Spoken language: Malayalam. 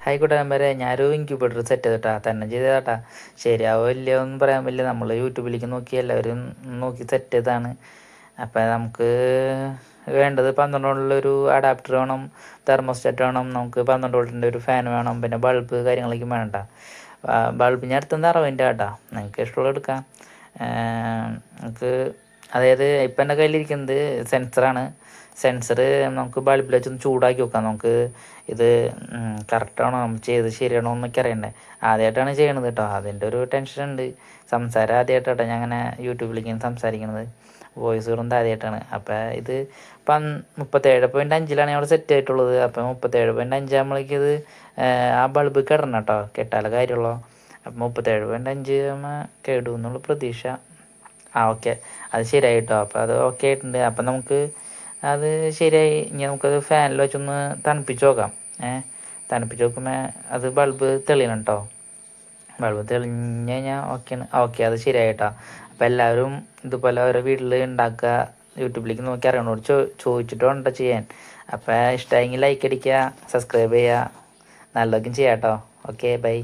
ആയിക്കോട്ടെ നമ്പരെ ഞാനൊരു ഇൻക്യൂബേറ്റർ സെറ്റ് ചെയ്തിട്ടാ തന്നെ ചെയ്തതാട്ടാ. ശരിയാവോ ഇല്ലയോ ഒന്നും പറയാൻ പറ്റില്ല. നമ്മൾ യൂട്യൂബിലേക്ക് നോക്കി എല്ലാവരും നോക്കി സെറ്റ് ചെയ്തതാണ്. അപ്പം നമുക്ക് വേണ്ടത് 12 വോൾട്ടിലൊരു അഡാപ്റ്റർ വേണം, തെർമോസ്റ്റാറ്റ് വേണം, നമുക്ക് 12 വോൾട്ടിൻ്റെ ഒരു ഫാൻ വേണം, പിന്നെ ബൾബ് കാര്യങ്ങളൊക്കെ വേണ്ട. ബൾബ് ഞാൻ എടുത്തത് 60 കേട്ടാ, നിങ്ങൾക്ക് ഇഷ്ടമുള്ള എടുക്കാം. നമുക്ക് അതായത് ഇപ്പം എൻ്റെ കയ്യിലിരിക്കുന്നത് സെൻസറാണ്. സെൻസർ നമുക്ക് ബൾബിൽ വെച്ചൊന്ന് ചൂടാക്കി നോക്കാം. നമുക്ക് ഇത് കറക്റ്റാണോ ചെയ്ത് ശരിയാണോ എന്നൊക്കെ അറിയണ്ടേ. ആദ്യമായിട്ടാണ് ചെയ്യണത് കേട്ടോ, അതിൻ്റെ ഒരു ടെൻഷൻ ഉണ്ട്. സംസാരം ആദ്യമായിട്ടാട്ടോ ഞാൻ അങ്ങനെ യൂട്യൂബിലേക്ക് ഇങ്ങനെ സംസാരിക്കണത്, വോയിസ് ഇടുന്നത് ആദ്യമായിട്ടാണ്. അപ്പം ഇത് 37.5 അവിടെ സെറ്റ് ആയിട്ടുള്ളത്. അപ്പം 37.5 ആകുമ്പോഴേക്കും ഇത് ആ ബൾബ് കിടണം കേട്ടോ, കെട്ടാല കാര്യമുള്ളൂ. അപ്പം 37.5 കേടു എന്നുള്ള പ്രതീക്ഷ. ഓക്കെ, അത് ശരിയായി കേട്ടോ. അപ്പോൾ അത് ഓക്കെ ആയിട്ടുണ്ട്. അപ്പം നമുക്ക് അത് ശരിയായി. ഇനി നമുക്കത് ഫാനിൽ വെച്ചൊന്ന് തണുപ്പിച്ച് നോക്കാം. തണുപ്പിച്ച് നോക്കുമ്പോൾ അത് ബൾബ് തെളിയണം കേട്ടോ. ബൾബ് തെളിഞ്ഞ് കഴിഞ്ഞാൽ ഓക്കെയാണ്. ഓക്കെ, അത് ശരിയായി കേട്ടോ. അപ്പോൾ എല്ലാവരും ഇതുപോലെ ഓരോ വീട്ടിൽ ഉണ്ടാക്കുക, യൂട്യൂബിലേക്ക് നോക്കി അറിയണോട് ചോദിച്ചിട്ട് വേണ്ട ചെയ്യാൻ. അപ്പോൾ ഇഷ്ടമായെങ്കിൽ ലൈക്ക് അടിക്കുക, സബ്സ്ക്രൈബ് ചെയ്യുക, നല്ലതൊക്കെ ചെയ്യാം കേട്ടോ. Okay, by.